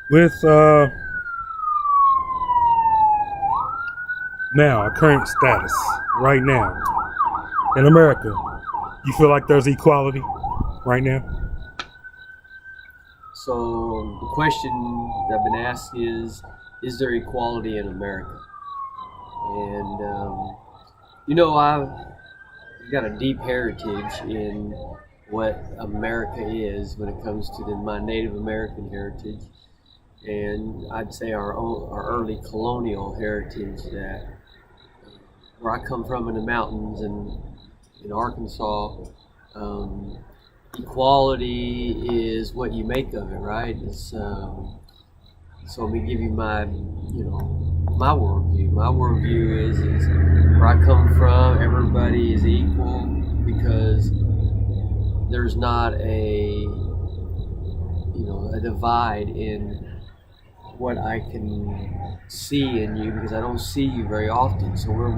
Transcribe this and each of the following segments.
With now our current status right now in America, you feel like there's equality right now? So the question that I've been asked is there equality in America? And I've got a deep heritage in what America is when it comes to my Native American heritage, and I'd say our early colonial heritage that where I come from in the mountains and in Arkansas. Um, Equality is what you make of it, right? So let me give you my worldview. My worldview is where I come from. Everybody is equal because there's not a divide in what I can see in you because I don't see you very often. So we're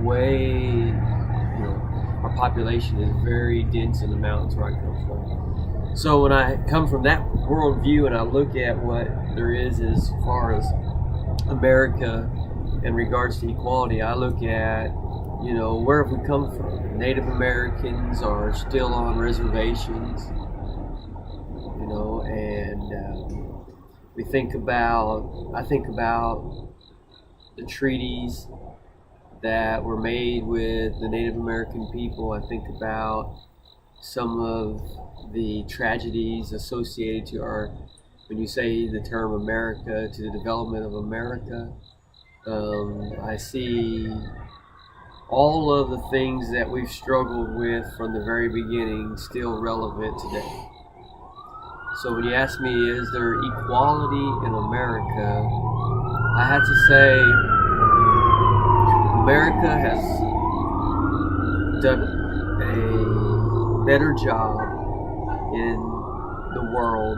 our population is very dense in the mountains where I come from. So when I come from that worldview and I look at what there is as far as America in regards to equality, I look at, where have we come from? Native Americans are still on reservations, and I think about the treaties that were made with the Native American people. I think about some of the tragedies associated to when you say the term America, to the development of America. I see all of the things that we've struggled with from the very beginning still relevant today. So when you ask me, is there equality in America? I have to say, America has done a better job in the world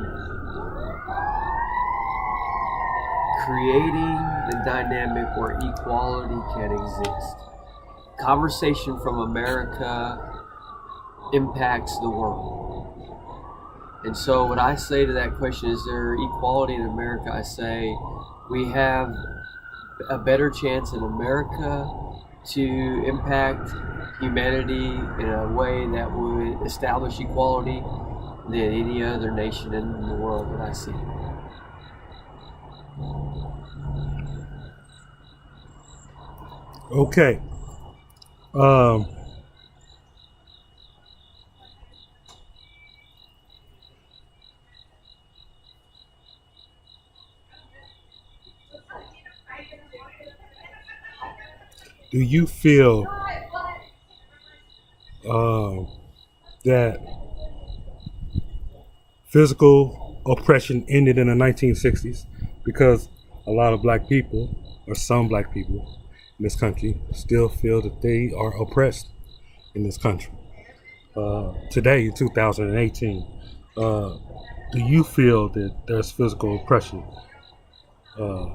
creating the dynamic where equality can exist. Conversation from America impacts the world. And so what I say to that question, is there equality in America? I say we have a better chance in America to impact humanity in a way that would establish equality than any other nation in the world that I see. Okay. Um, do you feel um, that physical oppression ended in the 1960s because a lot of black people, or some black people in this country, still feel that they are oppressed in this country? Today, in 2018, uh, do you feel that there's physical oppression uh,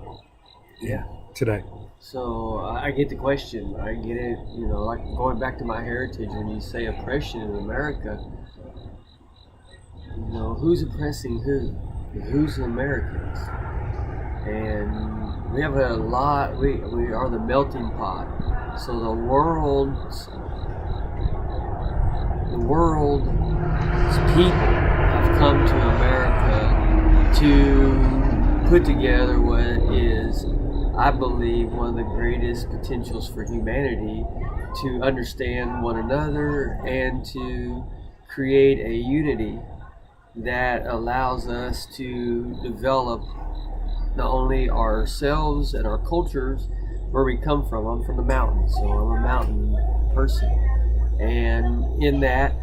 Yeah. today? So I get the question. I get it. Like going back to my heritage, when you say oppression in America, who's oppressing who? Who's the Americans? And we have a lot. We are the melting pot. So the world's people have come to America to put together what is, I believe, one of the greatest potentials for humanity to understand one another and to create a unity that allows us to develop not only ourselves and our cultures where we come from. I'm from the mountains, so I'm a mountain person. And in that,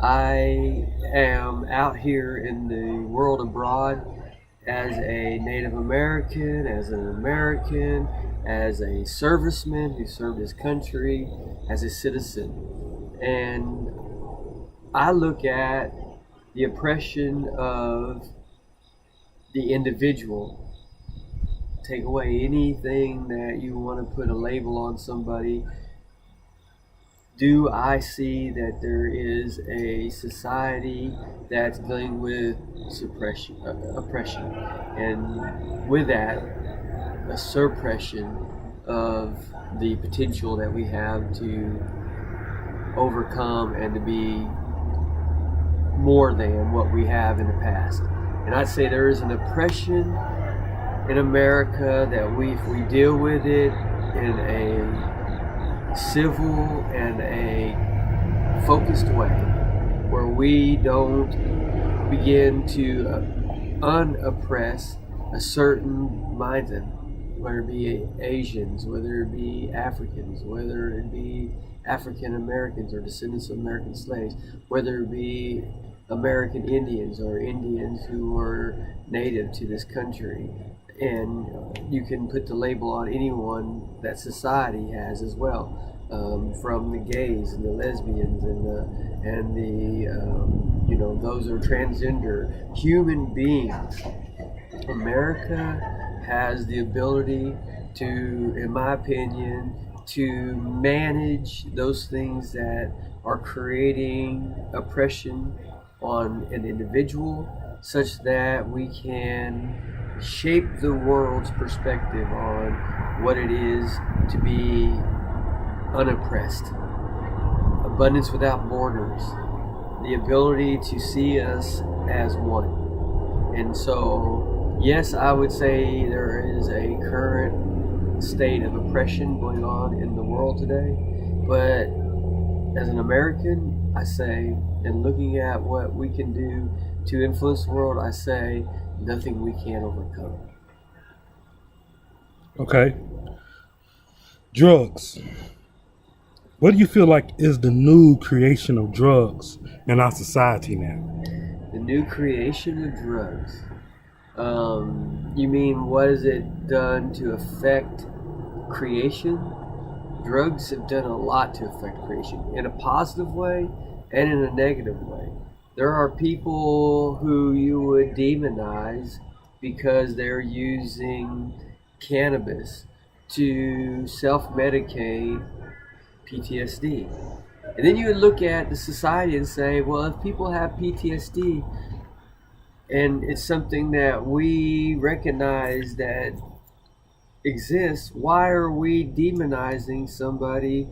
I am out here in the world abroad as a Native American, as an American, as a serviceman who served his country, as a citizen. And I look at the oppression of the individual. Take away anything that you want to put a label on somebody. do I see that there is a society that's dealing with oppression, and with that, a suppression of the potential that we have to overcome and to be more than what we have in the past. And I'd say there is an oppression in America that if we deal with it in a civil and a focused way, where we don't begin to unoppress a certain mindset, whether it be Asians, whether it be Africans, whether it be African Americans or descendants of American slaves, whether it be American Indians or Indians who were native to this country. And you can put the label on anyone that society has as well, from the gays and the lesbians and the those who are transgender human beings. America has the ability to, in my opinion, to manage those things that are creating oppression on an individual, such that we can shape the world's perspective on what it is to be unoppressed. Abundance without borders, the ability to see us as one. And so, yes, I would say there is a current state of oppression going on in the world today, but as an American, I say, and looking at what we can do to influence the world, I say, nothing we can't overcome. Okay. Drugs. What do you feel like is the new creation of drugs in our society now? The new creation of drugs. You mean what has it done to affect creation? Drugs have done a lot to affect creation in a positive way and in a negative way. There are people who you would demonize because they're using cannabis to self-medicate PTSD. And then you would look at the society and say, well, if people have PTSD and it's something that we recognize that exists, why are we demonizing somebody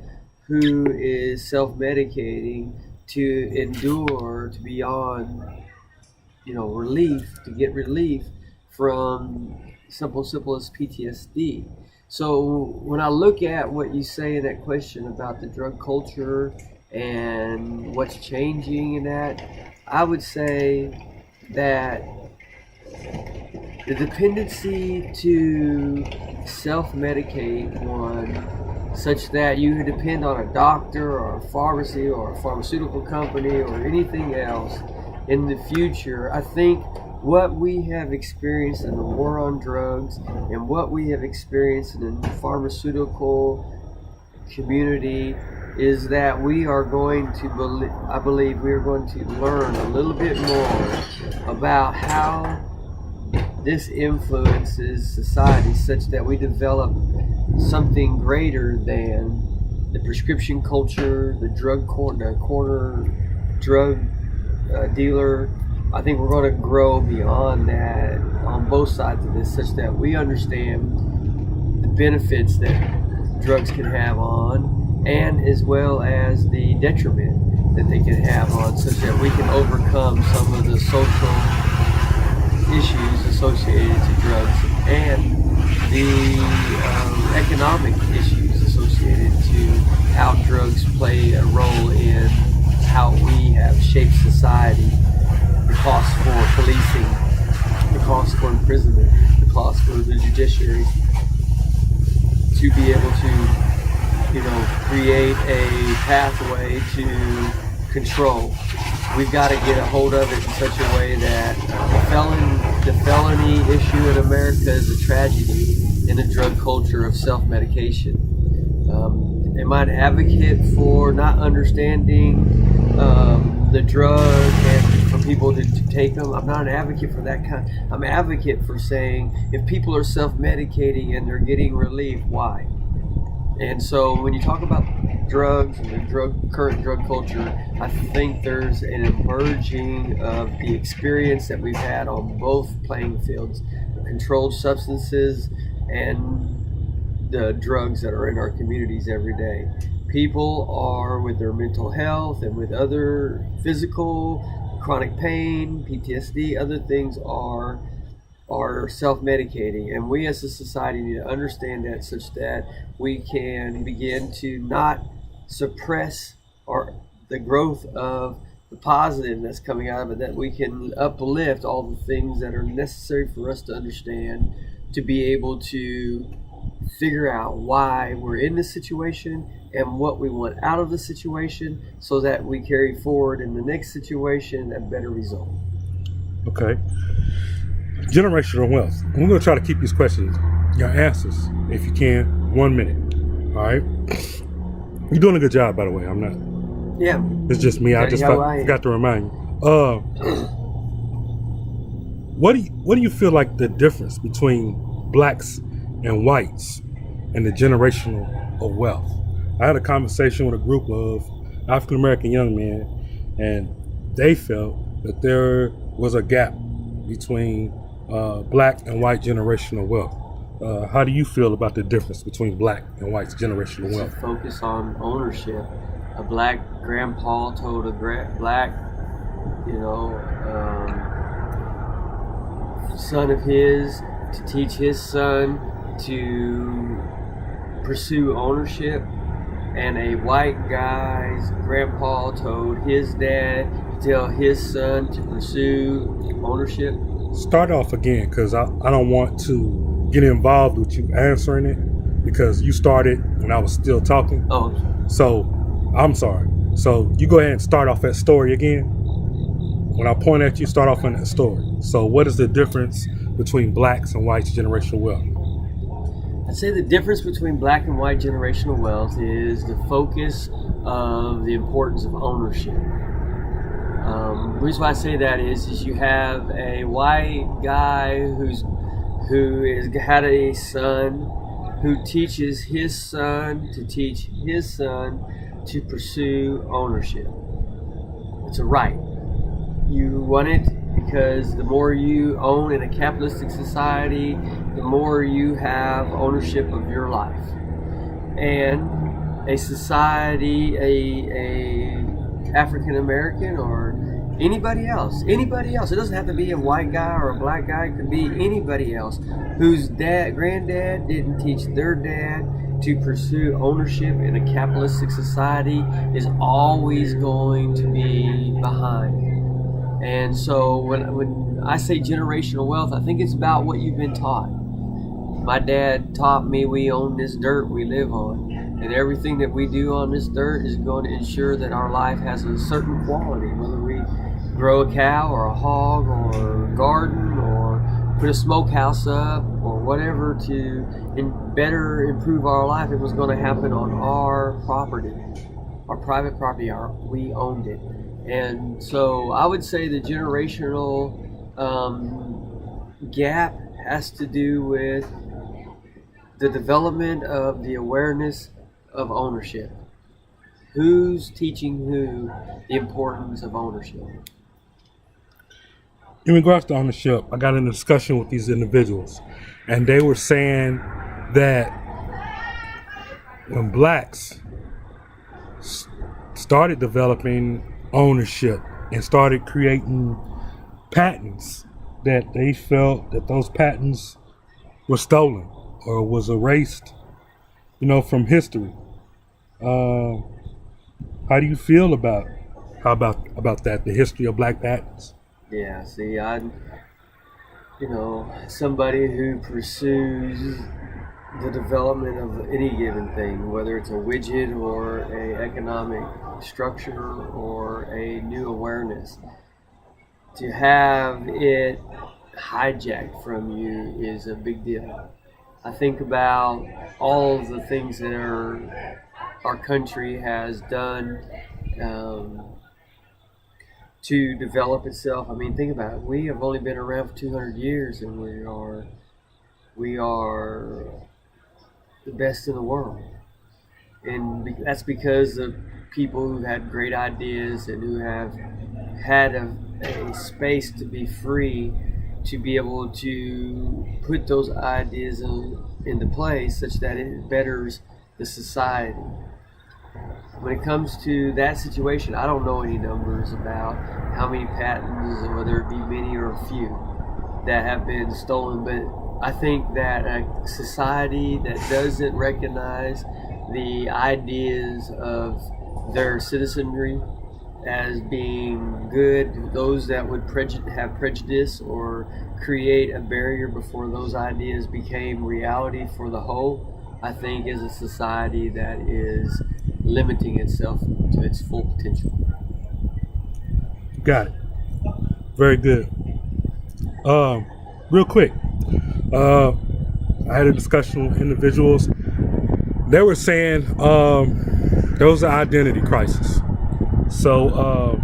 who is self-medicating to endure, to be on, relief, to get relief from simple as PTSD? So when I look at what you say in that question about the drug culture and what's changing in that, I would say that the dependency to self-medicate one, such that you depend on a doctor or a pharmacy or a pharmaceutical company or anything else in the future, I think what we have experienced in the war on drugs and what we have experienced in the pharmaceutical community is that we are going to I believe we are going to learn a little bit more about how this influences society, such that we develop something greater than the prescription culture, the corner drug dealer. I think we're going to grow beyond that on both sides of this, such that we understand the benefits that drugs can have on, and as well as the detriment that they can have on, such that we can overcome some of the social issues associated to drugs and the economic issues associated to how drugs play a role in how we have shaped society. The cost for policing, the cost for imprisonment, the cost for the judiciary to be able to, create a pathway to control. We've got to get a hold of it in such a way that the felony issue in America is a tragedy in the drug culture of self-medication. Am I an advocate for not understanding the drug and for people to take them? I'm not an advocate for that kind. I'm an advocate for saying if people are self-medicating and they're getting relief, why? And so when you talk about drugs and the current drug culture, I think there's an emerging of the experience that we've had on both playing fields, controlled substances and the drugs that are in our communities every day. People are, with their mental health and with other physical, chronic pain, PTSD, other things, are self-medicating, and we as a society need to understand that, such that we can begin to not suppress the growth of the positive that's coming out of it, that we can uplift all the things that are necessary for us to understand, to be able to figure out why we're in this situation and what we want out of the situation, so that we carry forward in the next situation a better result. Okay. Generational wealth. We're going to try to keep these questions, your answers, if you can, 1 minute. All right. You're doing a good job, by the way. I'm not. Yeah. It's just me. I just forgot to remind you. What do you feel like the difference between blacks and whites and the generational of wealth? I had a conversation with a group of African American young men, and they felt that there was a gap between black and white generational wealth. How do you feel about the difference between black and white's generational wealth? Focus on ownership. A black grandpa told a black, son of his to teach his son to pursue ownership, and a white guy's grandpa told his dad to tell his son to pursue ownership. Start off again, because I don't want to get involved with you answering it, because you started when I was still talking. Oh. So, I'm sorry. So, you go ahead and start off that story again. When I point at you, start off on that story. So, what is the difference between blacks and whites generational wealth? I'd say the difference between black and white generational wealth is the focus of the importance of ownership. The reason why I say that is you have a white guy who has had a son who teaches his son to teach his son to pursue ownership. It's a right. You want it because the more you own in a capitalistic society, the more you have ownership of your life. And a society, a African American or anybody else, it doesn't have to be a white guy or a black guy, it could be anybody else whose granddad didn't teach their dad to pursue ownership in a capitalistic society, is always going to be behind. And so when I say generational wealth, I think it's about what you've been taught. My dad taught me we own this dirt we live on, and everything that we do on this dirt is going to ensure that our life has a certain quality, whether we grow a cow or a hog or garden or put a smokehouse up or whatever to better improve our life. It was going to happen on our property, our private property. We owned it. And so I would say the generational gap has to do with the development of the awareness of ownership. Who's teaching who the importance of ownership? In regards to ownership, I got in a discussion with these individuals, and they were saying that when blacks started developing ownership and started creating patents, that they felt that those patents were stolen or was erased, from history. How do you feel about that, the history of black patents? Yeah, see, somebody who pursues the development of any given thing, whether it's a widget or a economic structure or a new awareness, to have it hijacked from you is a big deal. I think about all of the things that our country has done to develop itself. I mean, think about it. We have only been around for 200 years, and we are the best in the world. and that's because of people who had great ideas and who have had a space to be free to be able to put those ideas into place such that it betters the society. When it comes to that situation, I don't know any numbers about how many patents, whether it be many or few, that have been stolen, but I think that a society that doesn't recognize the ideas of their citizenry as being good, those that would have prejudice or create a barrier before those ideas became reality for the whole, I think is a society that is limiting itself to its full potential. Got it. Very good. Real quick, I had a discussion with individuals. They were saying there was an identity crisis. So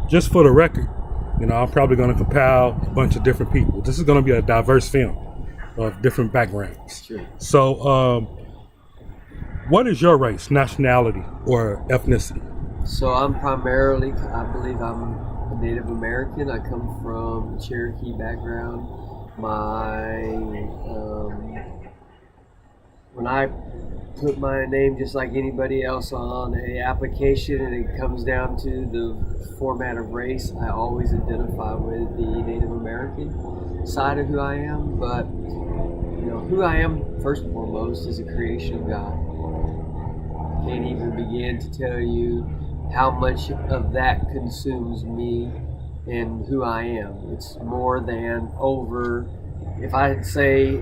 just for the record, I'm probably going to compile a bunch of different people. This is going to be a diverse film of different backgrounds. Sure. So what is your race, nationality, or ethnicity? So I believe I'm a Native American. I come from Cherokee background. When I put my name just like anybody else on a application and it comes down to the format of race, I always identify with the Native American side of who I am. But who I am first and foremost is a creation of God. Can't even begin to tell you how much of that consumes me and who I am. It's more than over. If I say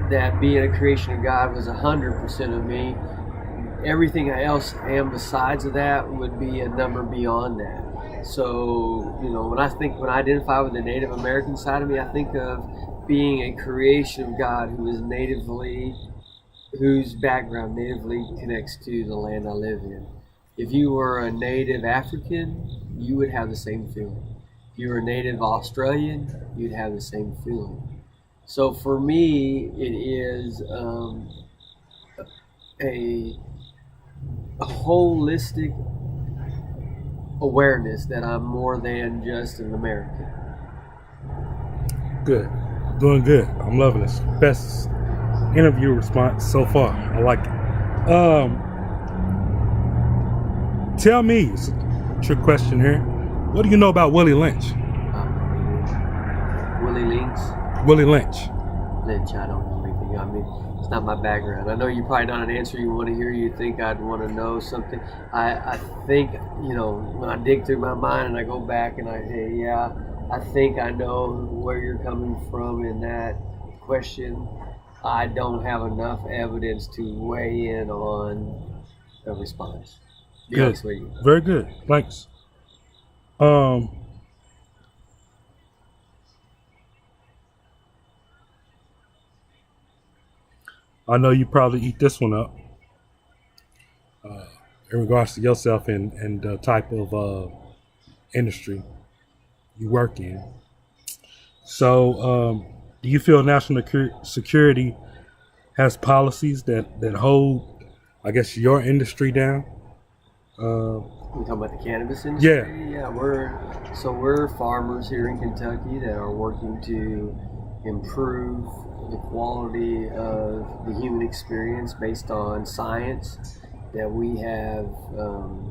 that being a creation of God was 100% of me, everything else I am besides of that would be a number beyond that. So, when I identify with the Native American side of me, I think of being a creation of God whose background natively connects to the land I live in. If you were a native African, you would have the same feeling. If you were a native Australian, you'd have the same feeling. So for me, it is a holistic awareness that I'm more than just an American. Good. Doing good. I'm loving this. Best interview response so far. I like it. Tell me, it's a trick question here. What do you know about Willie Lynch? Willie Lynch? Willie Lynch. Lynch, I don't know anything. I mean, it's not my background. I know you're probably not an answer you want to hear. You think I'd want to know something. I think, when I dig through my mind and I go back and I say, yeah, I think I know where you're coming from in that question. I don't have enough evidence to weigh in on a response. Good. Very good. Thanks. I know you probably eat this one up in regards to yourself and the type of industry you work in. So, do you feel national security has policies that hold, I guess, your industry down? We're talking about the cannabis industry? Yeah. We're farmers here in Kentucky that are working to improve the quality of the human experience based on science that we have,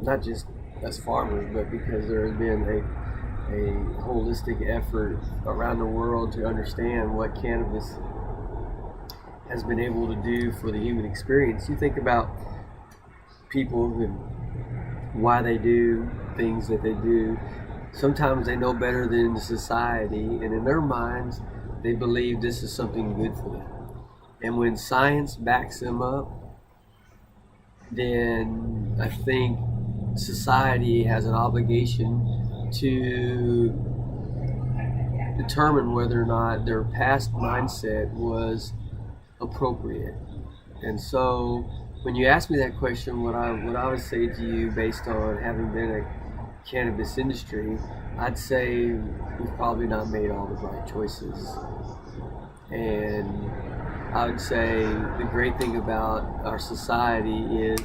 not just as farmers, but because there has been a holistic effort around the world to understand what cannabis has been able to do for the human experience. You think about people and why they do things that they do. Sometimes they know better than the society, and in their minds, they believe this is something good for them. And when science backs them up, then I think society has an obligation to determine whether or not their past mindset was appropriate. And so when you ask me that question, what I would say to you, based on having been a cannabis industry, I'd say we've probably not made all the right choices. And I would say the great thing about our society is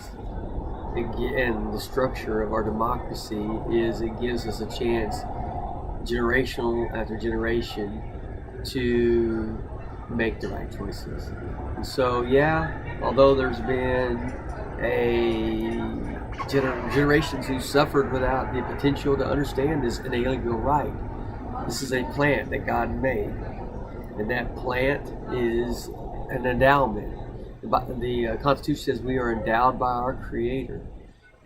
again, the structure of our democracy is it gives us a chance, generational after generation, to make the right choices. And so, yeah, although there's been generations who suffered without the potential to understand this inalienable right, this is a plant that God made, and that plant is an endowment. The Constitution says we are endowed by our Creator,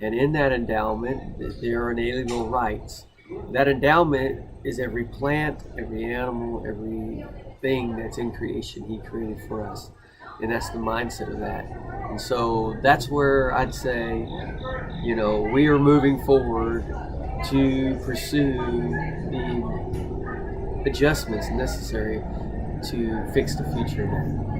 and in that endowment there are inalienable rights. That endowment is every plant, every animal, everything that's in creation He created for us, and that's the mindset of that. And so that's where I'd say, we are moving forward to pursue the adjustments necessary to fix the future of that.